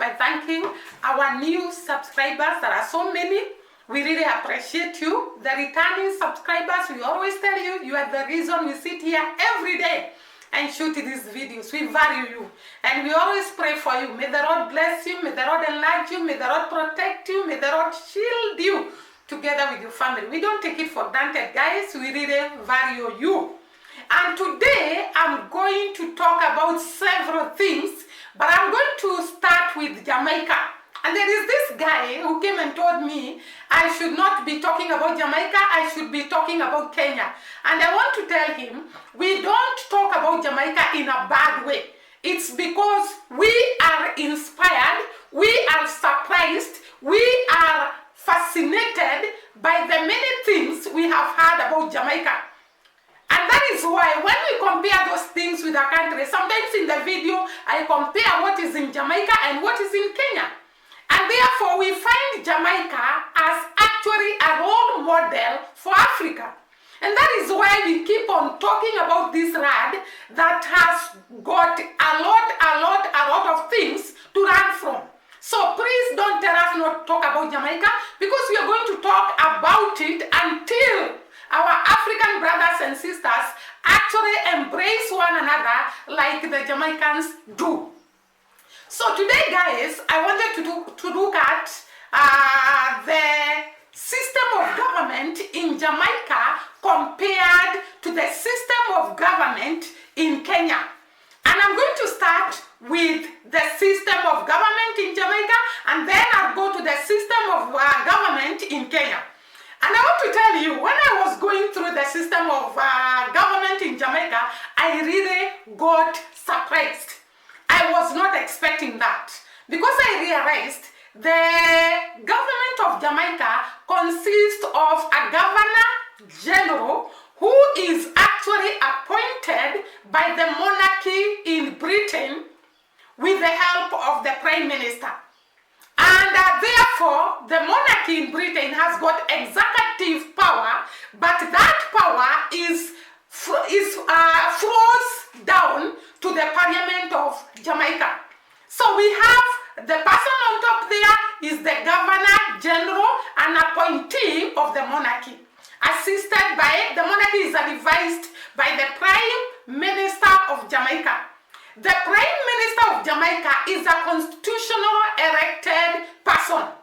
by thanking our new subscribers. There are so many. We really appreciate you. The returning subscribers, we always tell you, you are the reason we sit here every day and shoot these videos. We value you. And we always pray for you. May the Lord bless you. May the Lord enlarge you. May the Lord protect you. May the Lord shield you together with your family. We don't take it for granted, guys. We really value you. And today, I'm going to talk about several things, but I'm going to start with Jamaica. And there is this guy who came and told me I should not be talking about Jamaica, I should be talking about Kenya. And I want to tell him, we don't talk about Jamaica in a bad way. It's because we are inspired, we are surprised, we are fascinated by the many things we have heard about Jamaica. And that is why when we compare those things with our country, sometimes in the video I compare what is in Jamaica and what is in Kenya. And therefore we find Jamaica as actually a role model for Africa. And that is why we keep on talking about this lad that has got a lot of things to learn from. So please don't tell us not to talk about Jamaica, because we are going to talk about it until our African brothers and sisters actually embrace one another like the Jamaicans do. So today, guys, I wanted to look at the system of government in Jamaica compared to the system of government in Kenya. And I'm going to start with the system of government in Jamaica, and then I'll go to the system of government in Kenya. And I want to tell you, when I was going through the system of government in Jamaica, I really got surprised. I was not expecting that, because I realized the government of Jamaica consists of a governor general who is actually appointed by the monarchy in Britain with the help of the Prime Minister. And therefore, the monarchy in Britain has got executive power, but that power flows down to the Parliament of Jamaica. So we have the person on top there is the Governor General, an appointee of the monarchy. Assisted by, the monarchy is advised by the Prime Minister of Jamaica. The Prime Minister of Jamaica is a constitutional elected person.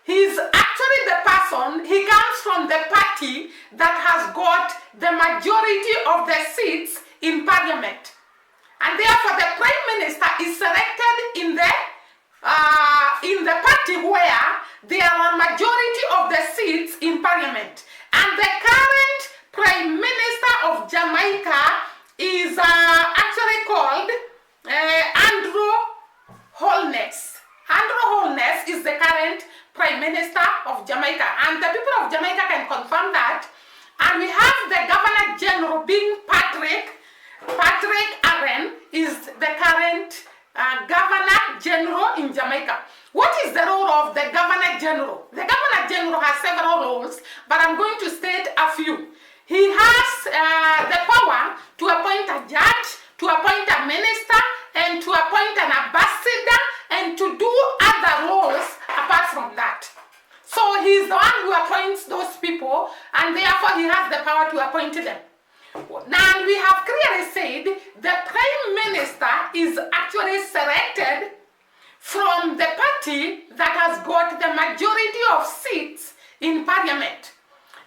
He's actually the person, he comes from the party that has got the majority of the seats in Parliament. And therefore the Prime Minister is selected in the party where there are a majority of the seats in Parliament. And the current Prime Minister of Jamaica is actually called Andrew Holness. Andrew Holness is the current Prime Minister of Jamaica, and the people of Jamaica can confirm that. And we have the Governor General being Patrick Aren is the current Governor General in Jamaica. What is the role of the Governor General? The Governor General has several roles, but I'm going to state a few. He has the power to appoint a judge, to appoint a minister, and to appoint an ambassador, and to do other roles apart from that. So he's the one who appoints those people, and therefore he has the power to appoint them. Now we have clearly said the Prime Minister is actually selected from the party that has got the majority of seats in Parliament.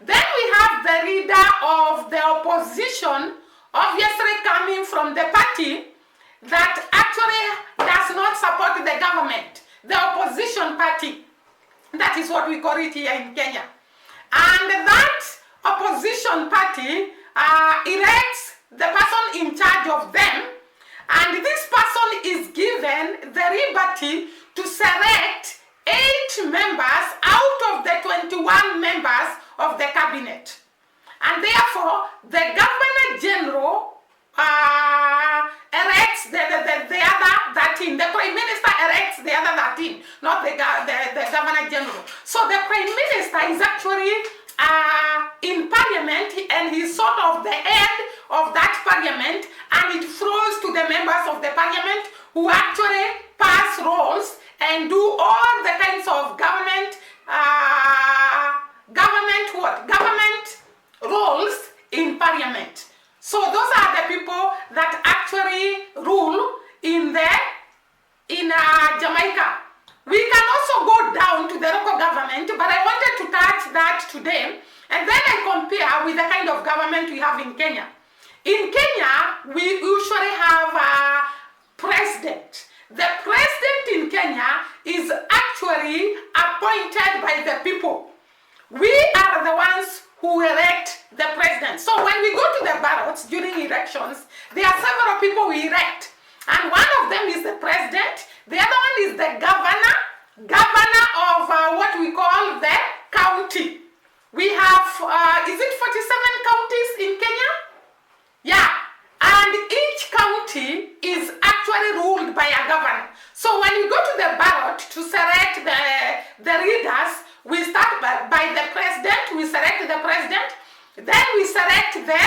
Then we have the leader of the opposition, obviously coming from the party that actually does not support the government, the opposition party. That is what we call it here in Kenya. And that opposition party elects the person in charge of them, and this person is given the liberty to select 8 members out of the 21 members of the cabinet. And therefore, the Governor General elects the other 13. The Prime Minister elects the other 13, not the Governor General. So the Prime Minister is actually in Parliament, and he's sort of the head of that Parliament, and it flows to the members of the Parliament who actually pass laws have in Kenya. In Kenya, we usually have a president. The president in Kenya is actually appointed by the people. We are the ones who elect the president. So when we go to the ballots during elections, there are several people we elect. And one of them is the president. The other one is the governor of what we call the county. We have, is it 47 counties in Kenya? Yeah. And each county is actually ruled by a governor. So when we go to the ballot to select the leaders, we start by the president, we select the president, then we select the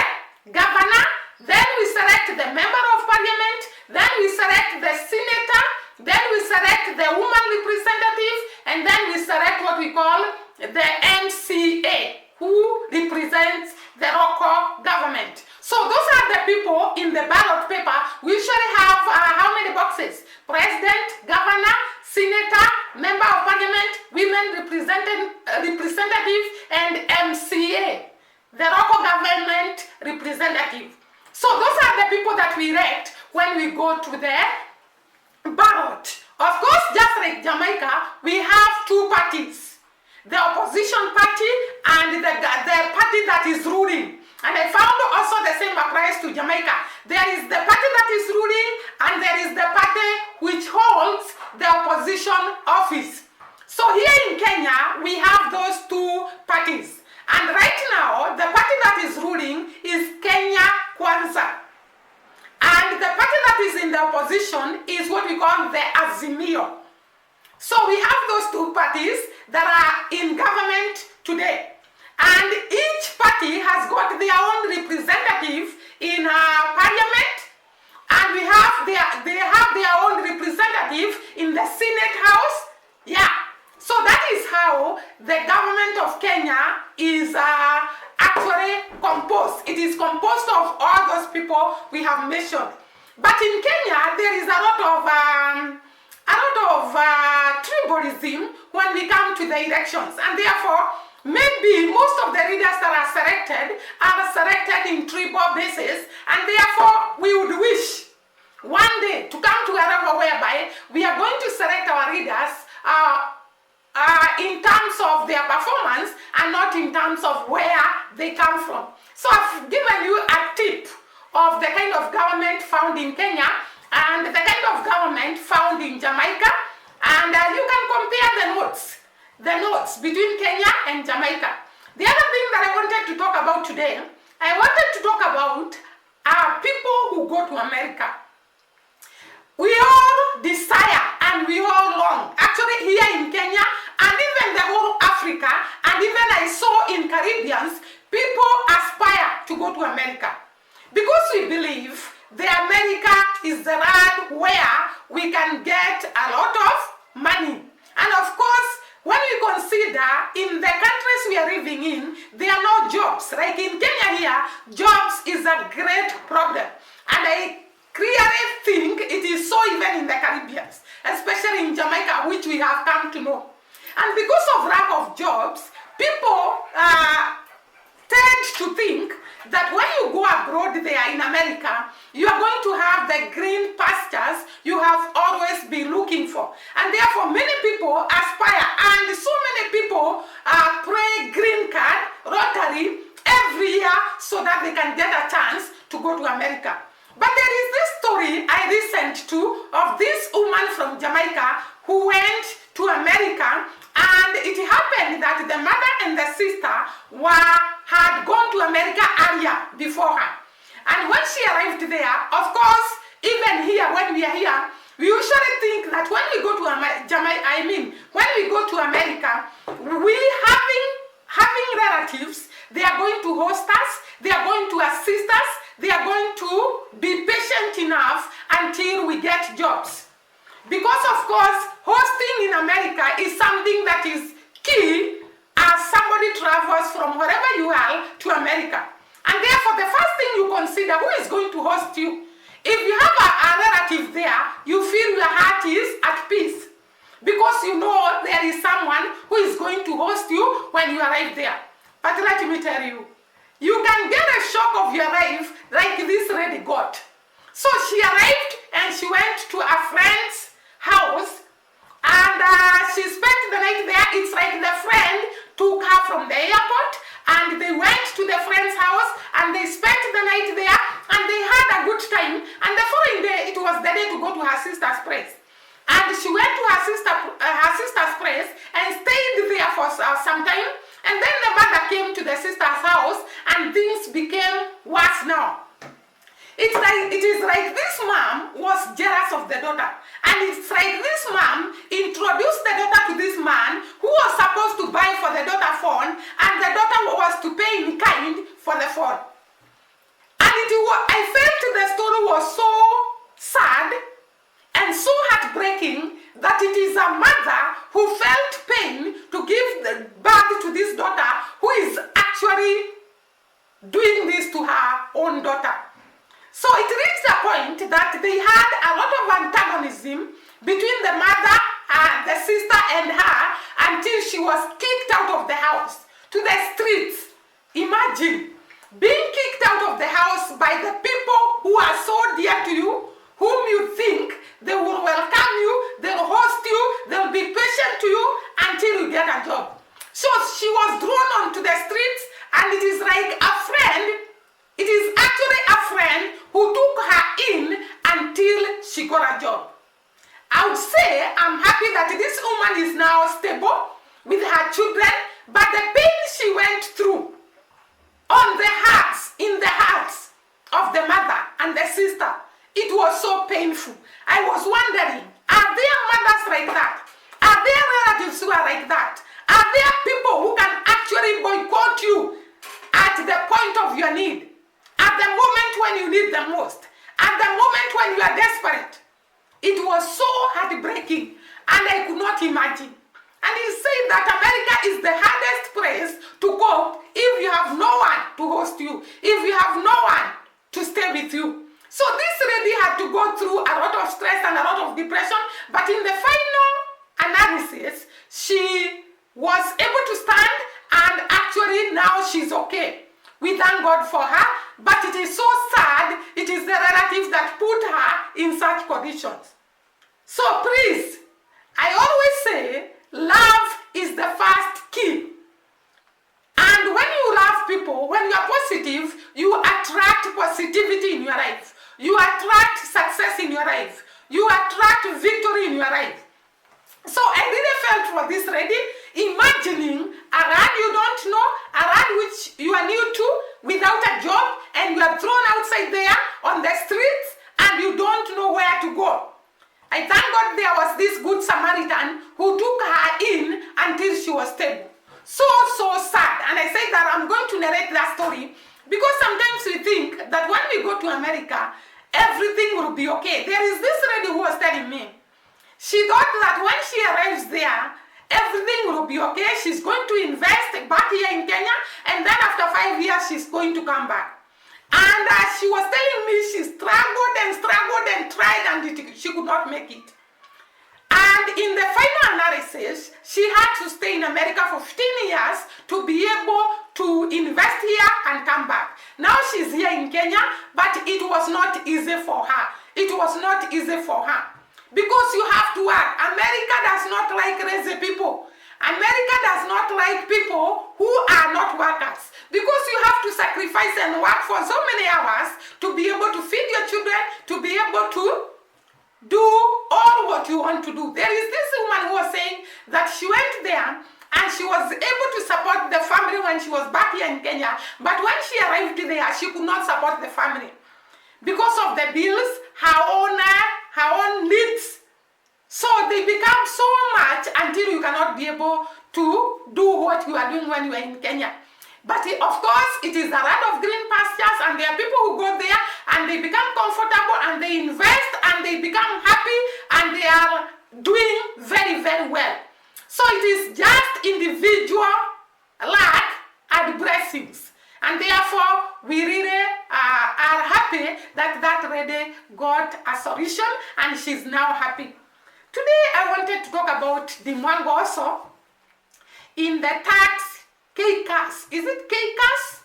governor, then we select the member of parliament, then we select the senator, then we select the woman representative, and then we select what we call the MCA, who represents the local government. So those are the people in the ballot paper. We usually have how many boxes? President, governor, senator, member of parliament, women representative, and MCA, the local government representative. So those are the people that we elect when we go to the ballot. Of course, just like Jamaica, we have two parties. The opposition party and the party that is ruling. And I found also the same applies to Jamaica. There is the party that is ruling and there is the party which holds the opposition office. So here in Kenya, we have those two parties. And right now, the party that is ruling is Kenya.A. And the party that is in the opposition is what we call the Azimio. So we have those two parties that are in government today. And each party has got their own representative in parliament, and they have their own representative in the Senate House. Yeah. So that is how the government of Kenya is actually composed. It is composed of all those people we have mentioned. But in Kenya, there is a lot of tribalism when we come to the elections, and therefore maybe most of the leaders that are selected in tribal basis, and therefore we would wish one day to come to a level whereby we are going to select our leaders in terms of their performance and not in terms of where they come from. So I've given you a tip of the kind of government found in Kenya and the kind of government found in Jamaica, and you can compare the notes between Kenya and Jamaica. The other thing that I wanted to talk about today, I wanted to talk about people who go to America. We all desire and we all long, actually here in Kenya and even the whole Africa, and even I saw in Caribbeans, people aspire to go to America because we believe the America is the land where we can get a lot of money. And of course, when we consider in the countries we are living in, there are no jobs. Like in Kenya here, jobs is a great problem. And I clearly think it is so even in the Caribbean, especially in Jamaica, which we have come to know. And because of lack of jobs, people tend to think that when you go abroad there in America, you are going to have the green pastures you have always been looking for. And therefore many people aspire, and so many people pray green card, lottery every year so that they can get a chance to go to America. But there is this story I listened to of this woman from Jamaica who went to America, and it happened that the mother and the sister had gone to America earlier before her. And when she arrived there, of course, even here, when we are here, we usually think that when we go to when we go to America, we having relatives, they are going to host us, they are going to assist us, they are going to be patient enough until we get jobs. Because of course, hosting in America is something that is key as somebody travels from wherever you are to America. And therefore, the first thing you consider, who is going to host you? If you have a relative there, you feel your heart is at peace. Because you know there is someone who is going to host you when you arrive there. But let me tell you, You can get a shock of your life like this lady got. So she arrived and she went to a friend's house and she spent the night there. It's like the friend took her from the airport and they went to the friend's house and they spent the night there and they had a good time. And the following day, it was the day to go to her sister's place. And she went to her sister's place and stayed there for some time. And then the mother came to the sister's house and things became worse now. It is like this mom was jealous of the daughter. And it's like this mom introduced the daughter to this man who was supposed to buy for the daughter phone, and the daughter was to pay in kind for the phone. And I felt the story was so sad and so heartbreaking that it is a mother who felt pain to give the birth to this daughter who is actually doing this to her own daughter. So it reached a point that they had a lot of antagonism between the mother, the sister and her until she was kicked out of the house to the streets. Imagine being kicked out of the house by the people who are so dear to you, whom you think they will welcome you, they'll host you, they'll be patient to you until you get a job. So she was drawn onto the streets, and it is like a friend. It is actually a friend who took her in until she got a job. I would say I'm happy that this woman is now stable with her children, but the pain she went through in the hearts of the mother and the sister, it was so painful. I was wondering, are there mothers like that? Are there relatives who are like that? Are there people who can actually boycott you at the point of your need? At the moment when you need them most, at the moment when you are desperate. It was so heartbreaking, and I could not imagine. And he said that America is the hardest place to cope if you have no one to host you, if you have no one to stay with you. So this lady had to go through a lot of stress and a lot of depression, but in the final analysis, she was able to stand, and actually now she's okay. We thank God for her, but it is so sad. It is the relatives that put her in such conditions. So please, I always say, love is the first key. And when you love people, when you are positive, you attract positivity in your life. You attract success in your life. You attract victory in your life. So I really felt for this lady, imagining a land you don't know, a land which you are new to, without a job, and you are thrown outside there on the streets, and you don't know where to go. I thank God there was this good Samaritan who took her in until she was stable. So sad. And I say that I'm going to narrate that story because sometimes we think that when we go to America, everything will be okay. There is this lady who was telling me, she thought that when she arrives there, everything will be okay. She's going to invest back here in Kenya, and then after 5 years, she's going to come back. And she was telling me she struggled and tried, and she could not make it. And in the final analysis, she had to stay in America for 15 years to be able to invest here and come back. Now she's here in Kenya, but it was not easy for her. It was not easy for her. Because you have to work. America does not like lazy people. America does not like people who are not workers. Because you have to sacrifice and work for so many hours to be able to feed your children, to be able to do all what you want to do. There is this woman who was saying that she went there and she was able to support the family when she was back here in Kenya. But when she arrived there, she could not support the family. Because of the bills, her own needs. So they become so much until you cannot be able to do what you are doing when you are in Kenya. But of course, it is a land of green pastures, and there are people who go there and they become comfortable and they invest and they become happy and they are doing very, very well. So it is just individual luck and blessings. And therefore, we really are happy that that lady got a solution and she's now happy. Today, I wanted to talk about Dee Mwango also in the Turks Caicos. Is it Caicos?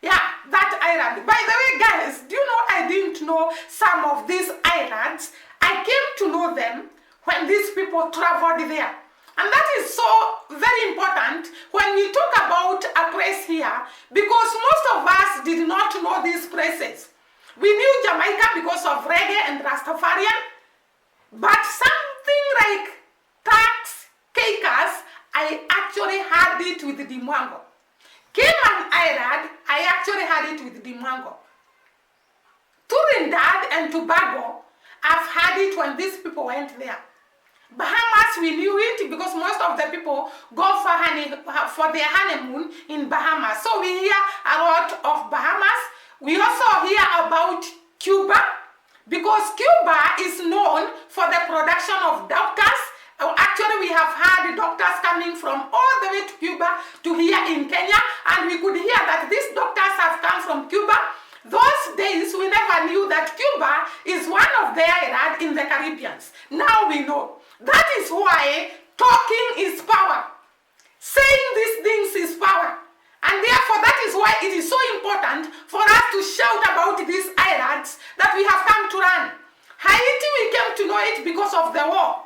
Yeah, that island. By the way, guys, do you know I didn't know some of these islands? I came to know them when these people traveled there. And that is so very important when we talk about a place here, because most of us did not know these places. We knew Jamaica because of reggae and Rastafarian, but something like Turks Caicos, I actually had it with Dee Mwango. Cayman Island, I actually had it with Dee Mwango. Trinidad and Tobago, I've had it when these people went there. Bahamas, we knew it because most of the people go for their honeymoon in Bahamas. So we hear a lot of Bahamas. We also hear about Cuba because Cuba is known for the production of doctors. Actually, we have had doctors coming from all the way to Cuba to here in Kenya, and we could hear that these doctors have come from Cuba. Those days, we never knew that Cuba is one of the islands in the Caribbean. Now we know. That is why talking is power. Saying these things is power. And therefore, that is why it is so important for us to shout about these islands that we have come to run. Haiti, we came to know it because of the war.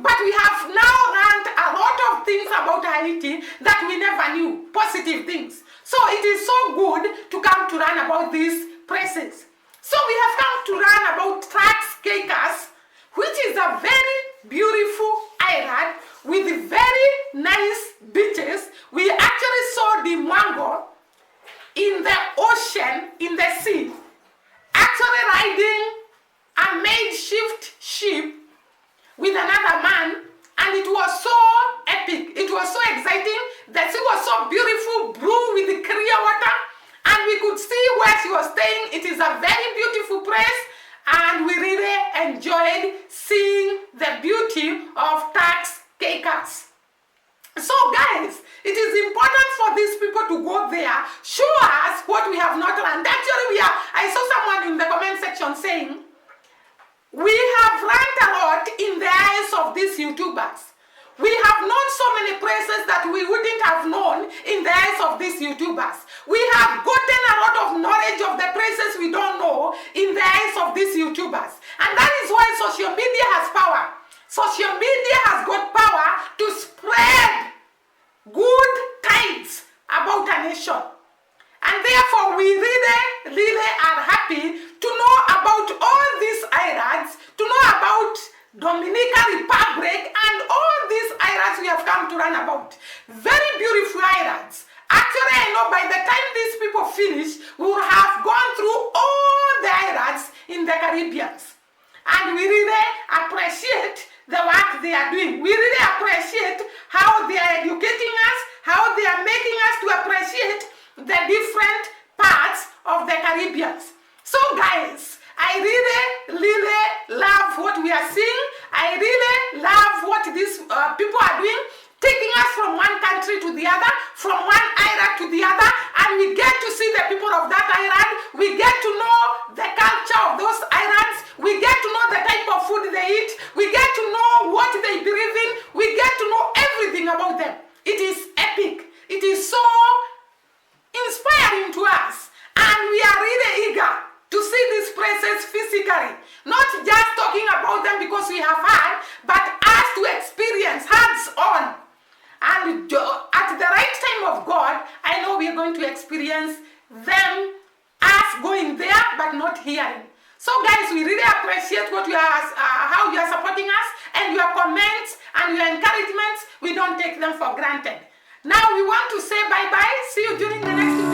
But we have now learned a lot of things about Haiti that we never knew, positive things. So it is so good to come to learn about these places. So we have come to learn about Turks Caicos, which is a very beautiful island with very nice beaches. We actually saw Dee Mwango in the ocean, in the sea, actually riding a makeshift ship with another man, and it was so epic. It was so exciting. The sea was so beautiful, blue with clear water, and we could see where she was staying. It is a very beautiful place, and we really enjoyed seeing the beauty of Turks Caicos. So guys, it is important for these people to go there, show us what we have not learned. Actually, I saw someone in the comment section saying, we have learned a lot in the eyes of these YouTubers. We have known so many places that we wouldn't have known in the eyes of these YouTubers. We have gotten a lot of knowledge of the places we don't know in the eyes of these YouTubers. And that is why social media has power. Social media has got power to spread good tidings about a nation. And therefore, we really are happy to know about all these islands, to know about Dominican Republic, and all these islands we have come to learn about. Very beautiful islands. Actually, I know by the time these people finish, we will have gone through all the islands in the Caribbean. And we really appreciate the work they are doing. We really appreciate how they are educating us, how they are making us to appreciate the different parts of the Caribbean. So guys, I really love what we are seeing. I really love what these people are doing, taking us from one country to the other, from one island to the other, and we get to see the people of that island. We get to know the culture of those islands. We get to know the type of food they eat. We get to know what they believe in. We get to know everything about them. It is epic. It is so inspiring to us, and we are really eager to see these places physically, not just talking about them because we have heard, but us to experience hands-on. And at the right time of God, I know we are going to experience them, us going there, but not hearing. So guys, we really appreciate what you are, how you are supporting us, and your comments and your encouragements. We don't take them for granted. Now we want to say bye-bye. See you during the next video.